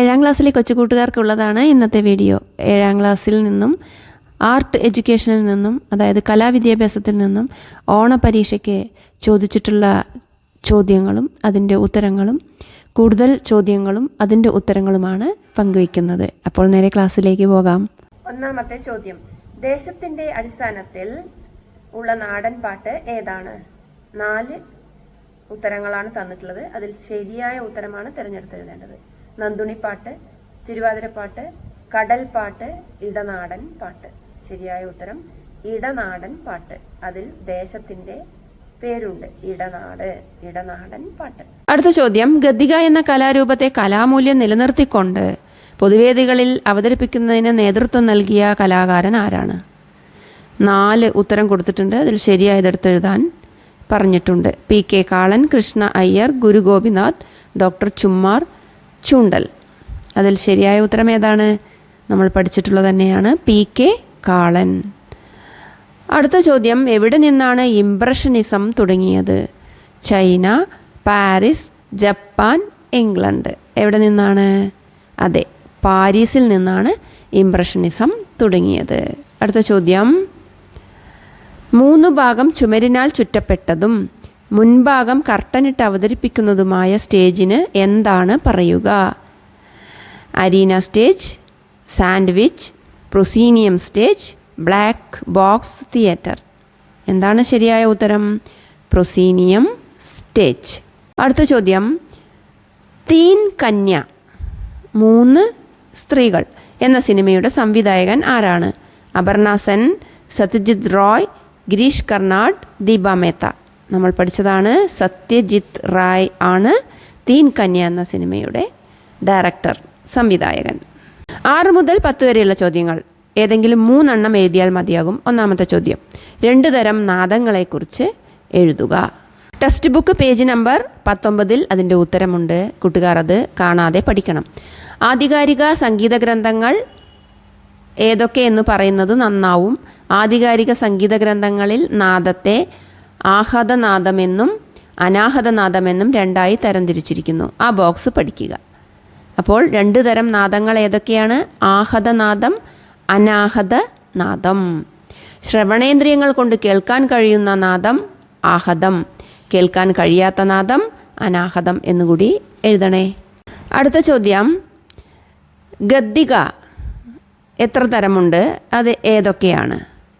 7ാം ക്ലാസ്സിലെ കൊച്ചുകൂട്ടുകാർക്കുള്ളതാണ് ഇന്നത്തെ വീഡിയോ. 7ാം ക്ലാസ്സിൽ നിന്നും ആർട്ട് എഡ്യൂക്കേഷനിൽ നിന്നും, അതായത് കലാവിദ്യാഭ്യാസത്തിൽ നിന്നും ഓണപരീക്ഷയ്ക്ക് ചോദിച്ചിട്ടുള്ള ചോദ്യങ്ങളും അതിൻ്റെ ഉത്തരങ്ങളും, കൂടുതൽ ചോദ്യങ്ങളും അതിൻ്റെ ഉത്തരങ്ങളുമാണ് പങ്കുവയ്ക്കുന്നത്. അപ്പോൾ നേരെ ക്ലാസ്സിലേക്ക് പോകാം. ഒന്നാമത്തെ ചോദ്യം, ദേശത്തിന്റെ അടിസ്ഥാനത്തിൽ ഉള്ള നാടൻ പാട്ട് ഏതാണ്? 4 ഉത്തരങ്ങളാണ് തന്നിട്ടുള്ളത്. അതിൽ ശരിയായ ഉത്തരമാണ് തിരഞ്ഞെടുത്തെഴുതേണ്ടത്. നന്ദുണിപ്പാട്ട്, തിരുവാതിരപ്പാട്ട്, കടൽ പാട്ട്, ഇടനാടൻ പാട്ട്. ശരിയായ ഉത്തരം ഇടനാടൻ പാട്ട്. അതിൽ ദേശത്തിന്റെ പേരുണ്ട്, ഇടനാടൻ പാട്ട്. അടുത്ത ചോദ്യം, ഗദ്ദിക എന്ന കലാരൂപത്തെ കലാമൂല്യം നിലനിർത്തിക്കൊണ്ട് പൊതുവേദികളിൽ അവതരിപ്പിക്കുന്നതിന് നേതൃത്വം നൽകിയ കലാകാരൻ ആരാണ്? 4 ഉത്തരം കൊടുത്തിട്ടുണ്ട്. അതിൽ ശരിയായതെടുത്തെഴുതാൻ പറഞ്ഞിട്ടുണ്ട്. PK കാളൻ, കൃഷ്ണ അയ്യർ, ഗുരു ഗോപിനാഥ്, ഡോക്ടർ ചുമ്മാർ, ചൂണ്ടൽ. അതിൽ ശരിയായ ഉത്തരം ഏതാണ്? നമ്മൾ പഠിച്ചിട്ടുള്ളത് തന്നെയാണ്, PK കാളൻ. അടുത്ത ചോദ്യം, എവിടെ നിന്നാണ് ഇംപ്രഷനിസം തുടങ്ങിയത്? China, Paris, Japan, England. എവിടെ നിന്നാണ്? അതെ, പാരീസിൽ നിന്നാണ് ഇംപ്രഷനിസം തുടങ്ങിയത്. അടുത്ത ചോദ്യം, 3 ഭാഗം ചുമരിനാൽ ചുറ്റപ്പെട്ടതും മുൻഭാഗം കർട്ടനിട്ട് അവതരിപ്പിക്കുന്നതുമായ സ്റ്റേജിന് എന്താണ് പറയുക? Arena stage, sandwich, proscenium stage, black box theatre. എന്താണ് ശരിയായ ഉത്തരം? Proscenium stage. അടുത്ത ചോദ്യം, തീൻ കന്യ 3 സ്ത്രീകൾ എന്ന സിനിമയുടെ സംവിധായകൻ ആരാണ്? അപർണ സെൻ, സത്യജിത് റോയ്, ഗിരീഷ് കർണാഡ്, ദീപ മേത്ത. നമ്മൾ പഠിച്ചതാണ്. സത്യജിത് റായ് ആണ് തീൻ കന്യ എന്ന സിനിമയുടെ ഡയറക്ടർ, സംവിധായകൻ. 6 മുതൽ 10 വരെയുള്ള ചോദ്യങ്ങൾ ഏതെങ്കിലും 3 എണ്ണം എഴുതിയാൽ മതിയാകും. ഒന്നാമത്തെ ചോദ്യം, 2 തരം നാദങ്ങളെക്കുറിച്ച് എഴുതുക. ടെക്സ്റ്റ് ബുക്ക് പേജ് നമ്പർ 19 അതിൻ്റെ ഉത്തരമുണ്ട്. കൂട്ടുകാർ അത് കാണാതെ പഠിക്കണം. ആധികാരിക സംഗീത ഗ്രന്ഥങ്ങൾ ഏതൊക്കെ എന്ന് പറയുന്നത് നന്നാവും. ആധികാരിക സംഗീത ഗ്രന്ഥങ്ങളിൽ നാദത്തെ ആഹതനാദമെന്നും അനാഹതനാദമെന്നും 2ആയി തരംതിരിച്ചിരിക്കുന്നു. ആ ബോക്സ് പഠിക്കുക. അപ്പോൾ 2 തരം നാദങ്ങൾ ഏതൊക്കെയാണ്? ആഹതനാദം, അനാഹതനാദം. ശ്രവണേന്ദ്രിയങ്ങൾ കൊണ്ട് കേൾക്കാൻ കഴിയുന്ന നാദം ആഹതം, കേൾക്കാൻ കഴിയാത്ത നാദം അനാഹതം എന്നുകൂടി എഴുതണേ. അടുത്ത ചോദ്യം, ഗദ്ദിക എത്ര തരമുണ്ട്? അത് ഏതൊക്കെയാണ്?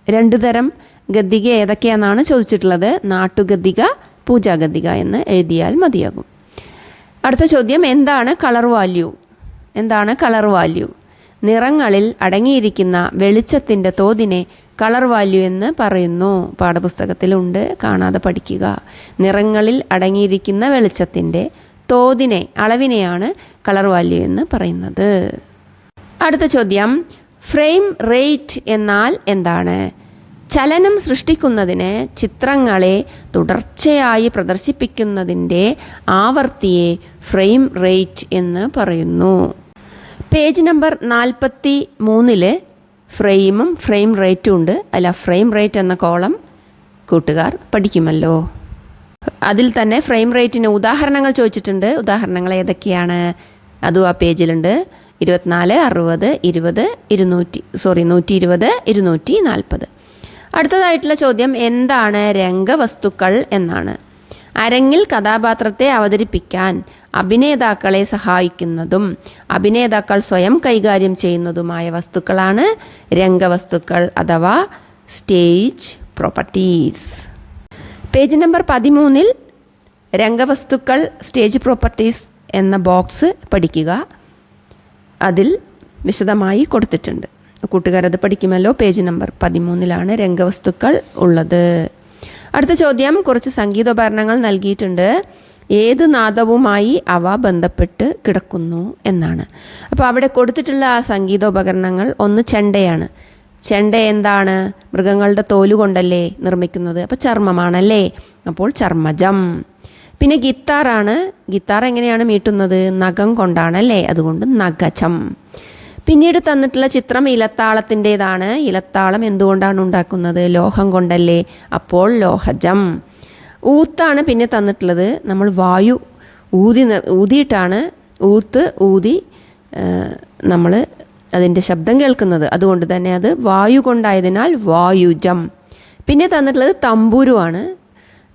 2 തരം ഗദ്ദിക ഏതൊക്കെയാണെന്നാണ് ചോദിച്ചിട്ടുള്ളത്. നാട്ടുഗദ്ദിക, പൂജാഗദ്ദിക എന്ന് എഴുതിയാൽ മതിയാകും. അടുത്ത ചോദ്യം, എന്താണ് കളർ വാല്യൂ? എന്താണ് കളർ വാല്യൂ? നിറങ്ങളിൽ അടങ്ങിയിരിക്കുന്ന വെളിച്ചത്തിൻ്റെ തോതിനെ കളർ വാല്യൂ എന്ന് പറയുന്നു. പാഠപുസ്തകത്തിലുണ്ട്, കാണാതെ പഠിക്കുക. നിറങ്ങളിൽ അടങ്ങിയിരിക്കുന്ന വെളിച്ചത്തിൻ്റെ തോതിനെ, അളവിനെയാണ് കളർ വാല്യൂ എന്ന് പറയുന്നത്. അടുത്ത ചോദ്യം, ഫ്രെയിം റേറ്റ് എന്നാൽ എന്താണ്? ചലനം സൃഷ്ടിക്കുന്നതിന് ചിത്രങ്ങളെ തുടർച്ചയായി പ്രദർശിപ്പിക്കുന്നതിൻ്റെ ആവർത്തിയെ ഫ്രെയിം റേറ്റ് എന്ന് പറയുന്നു. പേജ് നമ്പർ 43 ഫ്രെയിമും ഫ്രെയിം റേറ്റും ഉണ്ട്. അല്ല, ഫ്രെയിം റേറ്റ് എന്ന കോളം കൂട്ടുകാർ പഠിക്കുമല്ലോ. അതിൽ തന്നെ ഫ്രെയിം റേറ്റിന് ഉദാഹരണങ്ങൾ ചോദിച്ചിട്ടുണ്ട്. ഉദാഹരണങ്ങൾ ഏതൊക്കെയാണ്? അതും ആ പേജിലുണ്ട്. 24, 60, 20, 120, 240. അടുത്തതായിട്ടുള്ള ചോദ്യം, എന്താണ് രംഗവസ്തുക്കൾ എന്നാണ്? അരങ്ങിൽ കഥാപാത്രത്തെ അവതരിപ്പിക്കാൻ അഭിനേതാക്കളെ സഹായിക്കുന്നതും അഭിനേതാക്കൾ സ്വയം കൈകാര്യം ചെയ്യുന്നതുമായ വസ്തുക്കളാണ് രംഗവസ്തുക്കൾ അഥവാ സ്റ്റേജ് പ്രോപ്പർട്ടീസ്. പേജ് നമ്പർ 13 രംഗവസ്തുക്കൾ, സ്റ്റേജ് പ്രോപ്പർട്ടീസ് എന്ന ബോക്സ് പഠിക്കുക. അതിൽ വിശദമായി കൊടുത്തിട്ടുണ്ട്. കൂട്ടുകാരത് പഠിക്കുമല്ലോ. പേജ് നമ്പർ 13 രംഗവസ്തുക്കൾ ഉള്ളത്. അടുത്ത ചോദ്യം, കുറച്ച് സംഗീതോപകരണങ്ങൾ നൽകിയിട്ടുണ്ട്. ഏത് നാദവുമായി അവ ബന്ധപ്പെട്ട് കിടക്കുന്നു എന്നാണ്. അപ്പോൾ അവിടെ കൊടുത്തിട്ടുള്ള ആ സംഗീതോപകരണങ്ങൾ, ഒന്ന് ചെണ്ടയാണ്. ചെണ്ട എന്താണ്? മൃഗങ്ങളുടെ തോല് കൊണ്ടല്ലേ നിർമ്മിക്കുന്നത്. അപ്പോൾ ചർമ്മമാണല്ലേ, അപ്പോൾ ചർമ്മജം. പിന്നെ ഗിത്താറാണ്. ഗിത്താർ എങ്ങനെയാണ് മീട്ടുന്നത്? നഖം കൊണ്ടാണല്ലേ, അതുകൊണ്ട് നഖജം. പിന്നീട് തന്നിട്ടുള്ള ചിത്രം ഇലത്താളത്തിൻ്റേതാണ്. ഇലത്താളം എന്തുകൊണ്ടാണ് ഉണ്ടാക്കുന്നത്? ലോഹം കൊണ്ടല്ലേ, അപ്പോൾ ലോഹജം. ഊത്താണ് പിന്നെ തന്നിട്ടുള്ളത്. നമ്മൾ വായു ഊതിയിട്ടാണ് ഊതി നമ്മൾ അതിൻ്റെ ശബ്ദം കേൾക്കുന്നത്. അതുകൊണ്ട് തന്നെ അത് വായു കൊണ്ടായതിനാൽ വായുജം. പിന്നെ തന്നിട്ടുള്ളത് തമ്പൂരുവാണ്.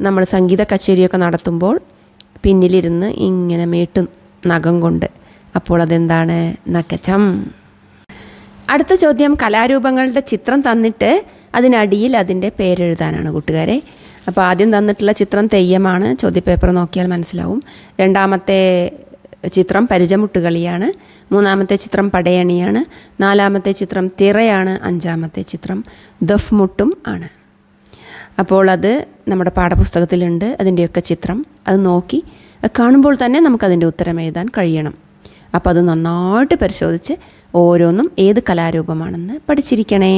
നമ്മൾ സംഗീത കച്ചേരിയൊക്കെ നടത്തുമ്പോൾ പിന്നിലിരുന്ന് ഇങ്ങനെ മീട്ടും നഖം കൊണ്ട്. അപ്പോൾ അതെന്താണ്? നഖചം. അടുത്ത ചോദ്യം, കലാരൂപങ്ങളുടെ ചിത്രം തന്നിട്ട് അതിനടിയിൽ അതിൻ്റെ പേരെഴുതാനാണ് കൂട്ടുകാരെ. അപ്പോൾ ആദ്യം തന്നിട്ടുള്ള ചിത്രം തെയ്യമാണ്. ചോദ്യപേപ്പർ നോക്കിയാൽ മനസ്സിലാവും. രണ്ടാമത്തെ ചിത്രം പരിചമുട്ടുകളിയാണ്. മൂന്നാമത്തെ ചിത്രം പടയണിയാണ്. നാലാമത്തെ ചിത്രം തിറയാണ്. അഞ്ചാമത്തെ ചിത്രം ദഫ് മുട്ടും ആണ്. അപ്പോൾ അത് നമ്മുടെ പാഠപുസ്തകത്തിലുണ്ട്, അതിൻ്റെയൊക്കെ ചിത്രം. അത് നോക്കി കാണുമ്പോൾ തന്നെ നമുക്കതിൻ്റെ ഉത്തരം എഴുതാൻ കഴിയണം. അപ്പോൾ അത് നന്നായിട്ട് പരിശോധിച്ച് ഓരോന്നും ഏത് കലാരൂപമാണെന്ന് പഠിച്ചിരിക്കണേ.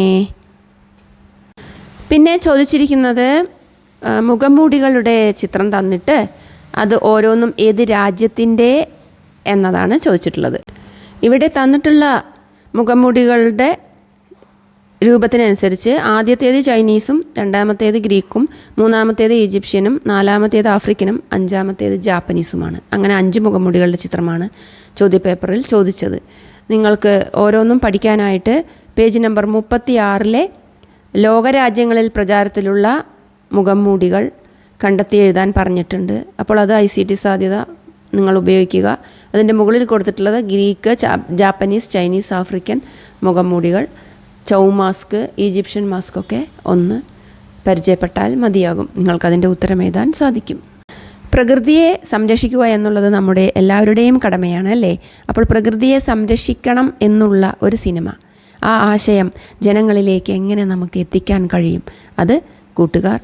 പിന്നെ ചോദിച്ചിരിക്കുന്നത് മുഖംമൂടികളുടെ ചിത്രം തന്നിട്ട് അത് ഓരോന്നും ഏത് രാജ്യത്തിൻ്റെ എന്നതാണ് ചോദിച്ചിട്ടുള്ളത്. ഇവിടെ തന്നിട്ടുള്ള മുഖംമൂടികളുടെ രൂപത്തിനനുസരിച്ച് ആദ്യത്തേത് ചൈനീസും, രണ്ടാമത്തേത് ഗ്രീക്കും, മൂന്നാമത്തേത് ഈജിപ്ഷ്യനും, നാലാമത്തേത് ആഫ്രിക്കനും, അഞ്ചാമത്തേത് ജാപ്പനീസുമാണ്. അങ്ങനെ 5 മുഖംമൂടികളുടെ ചിത്രമാണ് ചോദ്യപേപ്പറിൽ ചോദിച്ചത്. നിങ്ങൾക്ക് ഓരോന്നും പഠിക്കാനായിട്ട് പേജ് നമ്പർ 36 ലോകരാജ്യങ്ങളിൽ പ്രചാരത്തിലുള്ള മുഖംമൂടികൾ കണ്ടെത്തി എഴുതാൻ പറഞ്ഞിട്ടുണ്ട്. അപ്പോൾ അത് ICT സാധ്യത നിങ്ങൾ ഉപയോഗിക്കുക. അതിൻ്റെ മുകളിൽ കൊടുത്തിട്ടുള്ളത് ഗ്രീക്ക്, ജാപ്പനീസ്, ചൈനീസ്, ആഫ്രിക്കൻ മുഖംമൂടികൾ, ചൗ മാസ്ക്, ഈജിപ്ഷ്യൻ മാസ്ക് ഒക്കെ ഒന്ന് പരിചയപ്പെട്ടാൽ മതിയാകും. നിങ്ങൾക്കതിൻ്റെ ഉത്തരം എഴുതാൻ സാധിക്കും. പ്രകൃതിയെ സംരക്ഷിക്കുക എന്നുള്ളത് നമ്മുടെ എല്ലാവരുടെയും കടമയാണ് അല്ലേ? അപ്പോൾ പ്രകൃതിയെ സംരക്ഷിക്കണം എന്നുള്ള ഒരു സിനിമ, ആ ആശയം ജനങ്ങളിലേക്ക് എങ്ങനെ നമുക്ക് എത്തിക്കാൻ കഴിയും? അത് കൂട്ടുകാർ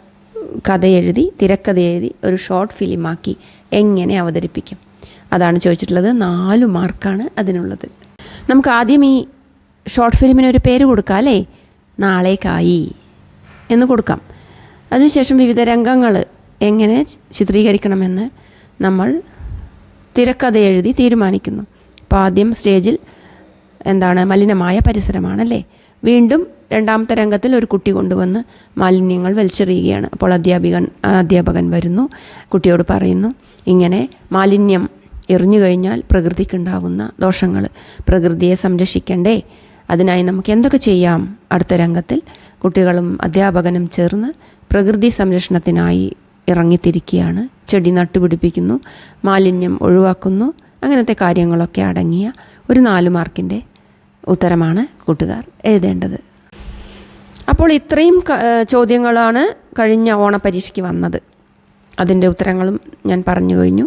കഥ എഴുതി, തിരക്കഥ എഴുതി ഒരു ഷോർട്ട് ഫിലിമാക്കി എങ്ങനെ അവതരിപ്പിക്കും? അതാണ് ചോദിച്ചിട്ടുള്ളത്. 4 മാർക്കാണ് അതിനുള്ളത്. നമുക്ക് ആദ്യം ഈ ഷോർട്ട് ഫിലിമിന് ഒരു പേര് കൊടുക്കാം അല്ലേ? നാളേക്കായി എന്ന് കൊടുക്കാം. അതിനുശേഷം വിവിധ രംഗങ്ങൾ എങ്ങനെ ചിത്രീകരിക്കണമെന്ന് നമ്മൾ തിരക്കഥ എഴുതി തീരുമാനിക്കുന്നു. അപ്പോൾ ആദ്യം സ്റ്റേജിൽ മലിനമായ പരിസരമാണല്ലേ. വീണ്ടും രണ്ടാമത്തെ രംഗത്തിൽ ഒരു കുട്ടി കൊണ്ടുവന്ന് മാലിന്യങ്ങൾ വലിച്ചെറിയുകയാണ്. അപ്പോൾ അധ്യാപകൻ വരുന്നു, കുട്ടിയോട് പറയുന്നു, ഇങ്ങനെ മാലിന്യം എറിഞ്ഞു കഴിഞ്ഞാൽ പ്രകൃതിക്കുണ്ടാവുന്ന ദോഷങ്ങൾ, പ്രകൃതിയെ സംരക്ഷിക്കണ്ടേ, അതിനായി നമുക്ക് എന്തൊക്കെ ചെയ്യാം? അടുത്ത രംഗത്തിൽ കുട്ടികളും അധ്യാപകനും ചേർന്ന് പ്രകൃതി സംരക്ഷണത്തിനായി ഇറങ്ങിത്തിരിക്കുകയാണ്. ചെടി നട്ടുപിടിപ്പിക്കുന്നു, മാലിന്യം ഒഴിവാക്കുന്നു. അങ്ങനത്തെ കാര്യങ്ങളൊക്കെ അടങ്ങിയ ഒരു 4 മാർക്കിൻ്റെ ഉത്തരമാണ് കൂട്ടുകാർ എഴുതേണ്ടത്. അപ്പോൾ ഇത്രയും ചോദ്യങ്ങളാണ് കഴിഞ്ഞ ഓണപരീക്ഷയ്ക്ക് വന്നത്. അതിൻ്റെ ഉത്തരങ്ങളും ഞാൻ പറഞ്ഞു കഴിഞ്ഞു.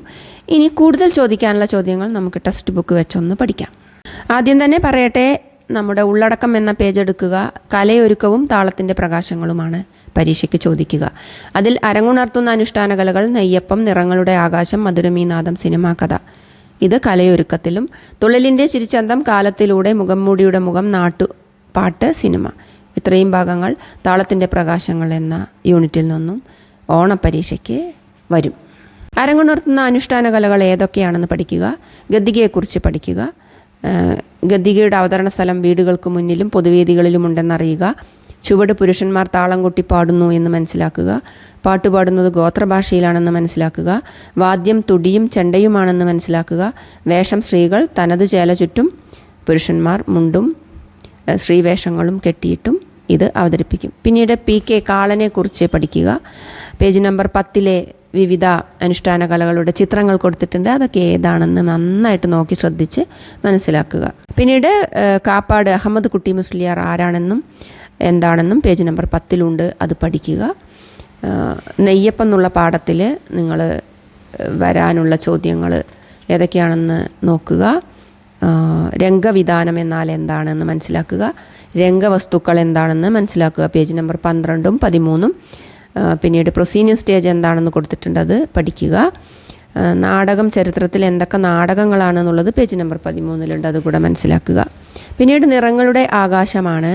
ഇനി കൂടുതൽ ചോദിക്കാനുള്ള ചോദ്യങ്ങൾ നമുക്ക് ടെക്സ്റ്റ് ബുക്ക് വെച്ചൊന്ന് പഠിക്കാം. ആദ്യം തന്നെ പറയട്ടെ, നമ്മുടെ ഉള്ളടക്കം എന്ന പേജ് എടുക്കുക. കലയൊരുക്കവും താളത്തിൻ്റെ പ്രകാശങ്ങളുമാണ് പരീക്ഷയ്ക്ക് ചോദിക്കുക. അതിൽ അരങ്ങുണർത്തുന്ന അനുഷ്ഠാന കലകൾ, നെയ്യപ്പം, നിറങ്ങളുടെ ആകാശം, മധുരമീനാദം, സിനിമാ കഥ. ഇത് കലയൊരുക്കത്തിലും. തുള്ളലിൻ്റെ ചിരിച്ചന്തം, കാലത്തിലൂടെ, മുഖംമൂടിയുടെ മുഖം, നാട്ടുപാട്ട്, സിനിമ. ഇത്രയും ഭാഗങ്ങൾ താളത്തിൻ്റെ പ്രകാശങ്ങൾ എന്ന യൂണിറ്റിൽ നിന്നും ഓണപരീക്ഷയ്ക്ക് വരും. അരങ്ങുണർത്തുന്ന അനുഷ്ഠാന കലകൾ ഏതൊക്കെയാണെന്ന് പഠിക്കുക. ഗദ്ദികയെക്കുറിച്ച് പഠിക്കുക. ഗദ്ദികയുടെ അവതരണ സ്ഥലം വീടുകൾക്ക് മുന്നിലും പൊതുവേദികളിലും ഉണ്ടെന്നറിയുക. ചുവട് പുരുഷന്മാർ താളം കൊട്ടി പാടുന്നു എന്ന് മനസ്സിലാക്കുക. പാട്ടുപാടുന്നത് ഗോത്രഭാഷയിലാണെന്ന് മനസ്സിലാക്കുക. വാദ്യം തുടിയും ചെണ്ടയുമാണെന്ന് മനസ്സിലാക്കുക. വേഷം സ്ത്രീകൾ തനത് ചേല ചുറ്റും, പുരുഷന്മാർ മുണ്ടും സ്ത്രീവേഷങ്ങളും കെട്ടിയിട്ടും ഇത് അവതരിപ്പിക്കും. പിന്നീട് PK കാളനെക്കുറിച്ച് പഠിക്കുക. പേജ് നമ്പർ 10 വിവിധ അനുഷ്ഠാന കലകളുടെ ചിത്രങ്ങൾ കൊടുത്തിട്ടുണ്ട്. അതൊക്കെ ഏതാണെന്ന് നന്നായിട്ട് നോക്കി ശ്രദ്ധിച്ച് മനസ്സിലാക്കുക. പിന്നീട് കാപ്പാട് അഹമ്മദ് കുട്ടി മുസ്ലിയാർ ആരാണെന്നും എന്താണെന്നും പേജ് നമ്പർ 10 അത് പഠിക്കുക. നെയ്യപ്പം എന്നുള്ള പാഠത്തിൽ നിങ്ങൾ വരാനുള്ള ചോദ്യങ്ങൾ ഏതൊക്കെയാണെന്ന് നോക്കുക. രംഗവിധാനം എന്നാൽ എന്താണെന്ന് മനസ്സിലാക്കുക. രംഗവസ്തുക്കൾ എന്താണെന്ന് മനസ്സിലാക്കുക. പേജ് നമ്പർ 12ഉം 13ഉം. പിന്നീട് പ്രൊസീനിയർ സ്റ്റേജ് എന്താണെന്ന് കൊടുത്തിട്ടുണ്ട്, അത് പഠിക്കുക. നാടകം, ചരിത്രത്തിൽ എന്തൊക്കെ നാടകങ്ങളാണെന്നുള്ളത് പേജ് നമ്പർ 13 അതുകൂടെ മനസ്സിലാക്കുക. പിന്നീട് നിറങ്ങളുടെ ആകാശമാണ്.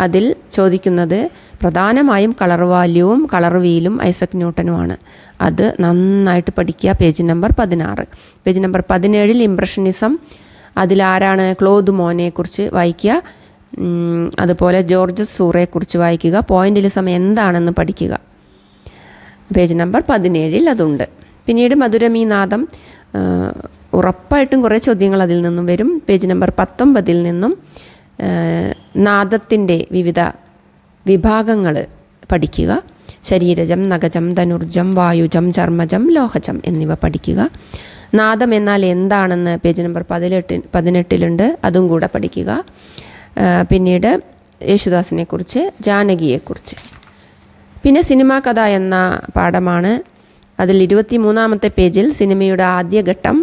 അതിൽ ചോദിക്കുന്നത് പ്രധാനമായും കളർ വാല്യൂവും കളർ വീലും ഐസക് ന്യൂട്ടനുമാണ്. അത് നന്നായിട്ട് പഠിക്കുക. Page number 16. Page number 17 impressionism. അതിലാരാണ്? ക്ലോദ് മോനെക്കുറിച്ച് വായിക്കുക. അതുപോലെ ജോർജസ് സൂറയെക്കുറിച്ച് വായിക്കുക. പോയിന്റിലിസം എന്താണെന്ന് പഠിക്കുക. പേജ് നമ്പർ 17 അതുണ്ട്. പിന്നീട് മധുരമീനാദം ഉറപ്പായിട്ടും കുറേ ചോദ്യങ്ങൾ അതിൽ നിന്നും വരും. പേജ് നമ്പർ 19 നിന്നും നാദത്തിൻ്റെ വിവിധ വിഭാഗങ്ങൾ പഠിക്കുക. ശരീരജം, നഖജം, ധനുർജം, വായുജം, ചർമ്മജം, ലോഹജം എന്നിവ പഠിക്കുക. നാദം എന്നാൽ എന്താണെന്ന് പേജ് നമ്പർ 18 അതും കൂടെ പഠിക്കുക. പിന്നീട് യേശുദാസിനെക്കുറിച്ച്, ജാനകിയെക്കുറിച്ച്. പിന്നെ സിനിമാ കഥ എന്ന പാഠമാണ്. അതിൽ 23-ാമത്തെ പേജിൽ സിനിമയുടെ ആദ്യഘട്ടം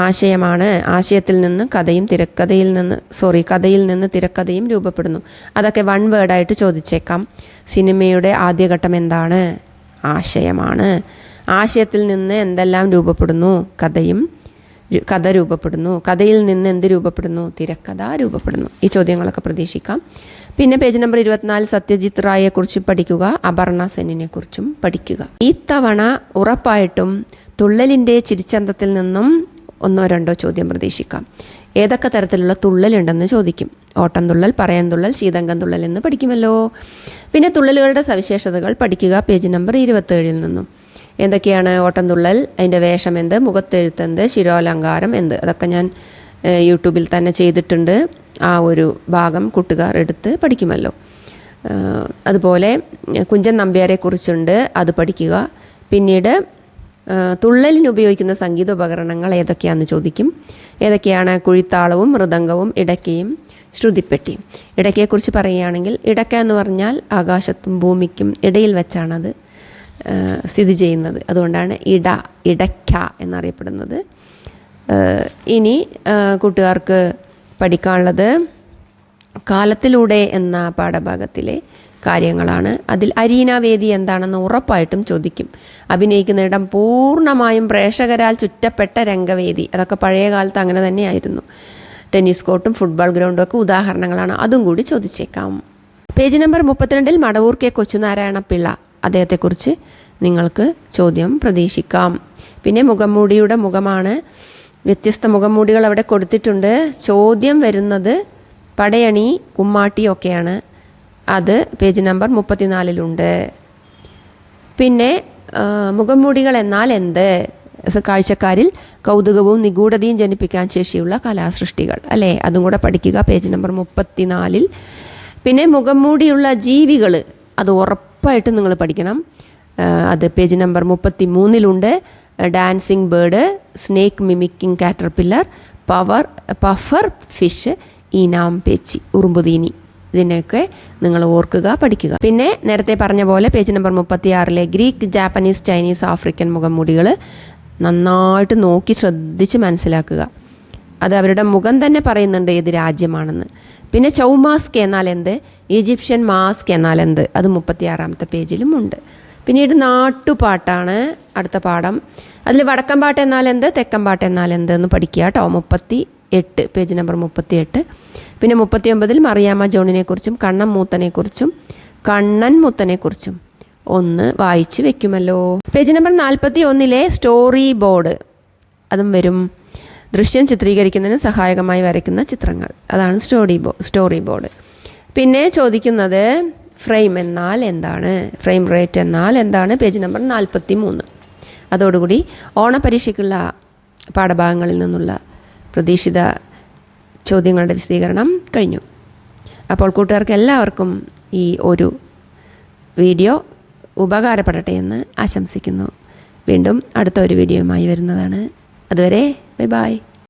ആശയമാണ്. ആശയത്തിൽ നിന്ന് കഥയും കഥയിൽ നിന്ന് തിരക്കഥയും രൂപപ്പെടുന്നു. അതൊക്കെ വൺ വേർഡായിട്ട് ചോദിച്ചേക്കാം. സിനിമയുടെ ആദ്യഘട്ടം എന്താണ്? ആശയമാണ്. ആശയത്തിൽ നിന്ന് എന്തെല്ലാം രൂപപ്പെടുന്നു? കഥ രൂപപ്പെടുന്നു. കഥയിൽ നിന്ന് എന്ത് രൂപപ്പെടുന്നു? തിരക്കഥ രൂപപ്പെടുന്നു. ഈ ചോദ്യങ്ങളൊക്കെ പ്രതീക്ഷിക്കാം. പിന്നെ പേജ് നമ്പർ 24 സത്യജിത് റായെക്കുറിച്ച് പഠിക്കുക. അപർണ സെന്നിനെക്കുറിച്ചും പഠിക്കുക. ഇത്തവണ ഉറപ്പായിട്ടും തുള്ളലിൻ്റെ ചിരിച്ചന്തത്തിൽ നിന്നും 1-2 ചോദ്യം പ്രതീക്ഷിക്കാം. ഏതൊക്കെ തരത്തിലുള്ള തുള്ളലുണ്ടെന്ന് ചോദിക്കും. ഓട്ടം തുള്ളൽ, പറയാൻ തുള്ളൽ, ശീതങ്കം തുള്ളൽ എന്ന് പഠിക്കുമല്ലോ. പിന്നെ തുള്ളലുകളുടെ സവിശേഷതകൾ പഠിക്കുക. പേജ് നമ്പർ 27 നിന്നും. എന്തൊക്കെയാണ് ഓട്ടം തുള്ളൽ? അതിൻ്റെ വേഷം എന്ത്? മുഖത്തെഴുത്തെന്ത്? ശിരോലങ്കാരം എന്ത്? അതൊക്കെ ഞാൻ യൂട്യൂബിൽ തന്നെ ചെയ്തിട്ടുണ്ട്. ആ ഒരു ഭാഗം കൂട്ടുകാർ എടുത്ത് പഠിക്കുമല്ലോ. അതുപോലെ കുഞ്ചൻ നമ്പ്യാരെക്കുറിച്ചുണ്ട്, അത് പഠിക്കുക. പിന്നീട് തുള്ളലിന് ഉപയോഗിക്കുന്ന സംഗീതോപകരണങ്ങൾ ഏതൊക്കെയാണെന്ന് ചോദിക്കും. ഏതൊക്കെയാണ്? കുഴിത്താളവും മൃദംഗവും ഇടയ്ക്കയും ശ്രുതിപ്പെട്ടിയും. ഇടയ്ക്കയെക്കുറിച്ച് പറയുകയാണെങ്കിൽ, ഇടയ്ക്ക എന്ന് പറഞ്ഞാൽ ആകാശത്തും ഭൂമിക്കും ഇടയിൽ വെച്ചാണത് സ്ഥിതി ചെയ്യുന്നത്. അതുകൊണ്ടാണ് ഇടയ്ക്ക എന്നറിയപ്പെടുന്നത്. ഇനി കൂട്ടുകാർക്ക് പഠിക്കാനുള്ളത് കാലത്തിലൂടെ എന്ന പാഠഭാഗത്തിലെ കാര്യങ്ങളാണ്. അതിൽ അരീനാവേദി എന്താണെന്ന് ഉറപ്പായിട്ടും ചോദിക്കും. അഭിനയിക്കുന്നിടം പൂർണ്ണമായും പ്രേക്ഷകരാൽ ചുറ്റപ്പെട്ട രംഗവേദി. അതൊക്കെ പഴയ കാലത്ത് അങ്ങനെ തന്നെയായിരുന്നു. ടെന്നീസ് കോർട്ടും ഫുട്ബോൾ ഗ്രൗണ്ടും ഒക്കെ ഉദാഹരണങ്ങളാണ്. അതും കൂടി ചോദിച്ചേക്കാം. പേജ് നമ്പർ 32 മടവൂർ കെ കൊച്ചുനാരായണ പിള്ള, അദ്ദേഹത്തെക്കുറിച്ച് നിങ്ങൾക്ക് ചോദ്യം പ്രതീക്ഷിക്കാം. പിന്നെ മുഖംമൂടിയുടെ മുഖമാണ്. വ്യത്യസ്ത മുഖംമൂടികൾ അവിടെ കൊടുത്തിട്ടുണ്ട്. ചോദ്യം വരുന്നത് പടയണി, കുമ്മാട്ടി ഒക്കെയാണ്. അത് പേജ് നമ്പർ 34 പിന്നെ മുഖംമൂടികൾ എന്നാൽ എന്ത്? കാഴ്ചക്കാരിൽ കൗതുകവും നിഗൂഢതയും ജനിപ്പിക്കാൻ ശേഷിയുള്ള കലാസൃഷ്ടികൾ അല്ലേ? അതും കൂടെ പഠിക്കുക. Page number 34. പിന്നെ മുഖംമൂടിയുള്ള ജീവികൾ, അത് ഉറപ്പായിട്ടും നിങ്ങൾ പഠിക്കണം. അത് page number 33 dancing bird, snake mimicking caterpillar, puffer fish, ഈനാം പേച്ചി, ഉറുമ്പുതീനി. ഇതിനെയൊക്കെ നിങ്ങൾ ഓർക്കുക, പഠിക്കുക. പിന്നെ നേരത്തെ പറഞ്ഞ പോലെ page number 36 Greek, Japanese, Chinese, African മുഖംമൂടികൾ നന്നായിട്ട് നോക്കി ശ്രദ്ധിച്ച് മനസ്സിലാക്കുക. അത് അവരുടെ മുഖം തന്നെ പറയുന്നുണ്ട് ഏത് രാജ്യമാണെന്ന്. പിന്നെ ചൗമാസ്ക് എന്നാൽ എന്ത്? ഈജിപ്ഷ്യൻ മാസ്ക് എന്നാൽ എന്ത്? അത് 36-ാമത്തെ പേജിലും ഉണ്ട്. പിന്നീട് നാട്ടുപാട്ടാണ് അടുത്ത പാഠം. അതിൽ വടക്കൻ പാട്ട് എന്നാൽ എന്ത്, തെക്കൻ പാട്ട് എന്നാൽ എന്ത് എന്ന് പഠിക്കുക കേട്ടോ. 38 പേജ് നമ്പർ 38. പിന്നെ 39 മറിയാമ്മ ജോണിനെക്കുറിച്ചും കണ്ണൻ മുത്തനെക്കുറിച്ചും ഒന്ന് വായിച്ച് വെക്കുമല്ലോ. പേജ് നമ്പർ 41 സ്റ്റോറി ബോർഡ്, അതും വരും. ദൃശ്യം ചിത്രീകരിക്കുന്നതിന് സഹായകമായി വരയ്ക്കുന്ന ചിത്രങ്ങൾ, അതാണ് സ്റ്റോറി ബോർഡ്. പിന്നെ ചോദിക്കുന്നത് ഫ്രെയിം എന്നാൽ എന്താണ്, ഫ്രെയിം റേറ്റ് എന്നാൽ എന്താണ്, പേജ് നമ്പർ 43. അതോടുകൂടി ഓണപരീക്ഷയ്ക്കുള്ള പാഠഭാഗങ്ങളിൽ നിന്നുള്ള പ്രതീക്ഷിത ചോദ്യങ്ങളുടെ വിശദീകരണം കഴിഞ്ഞു. അപ്പോൾ കൂട്ടുകാർക്ക് എല്ലാവർക്കും ഈ ഒരു വീഡിയോ ഉപകാരപ്പെടട്ടെ എന്ന് ആശംസിക്കുന്നു. വീണ്ടും അടുത്ത ഒരു വീഡിയോയുമായി വരുന്നതാണ്. അതുവരെ ബൈ ബൈ.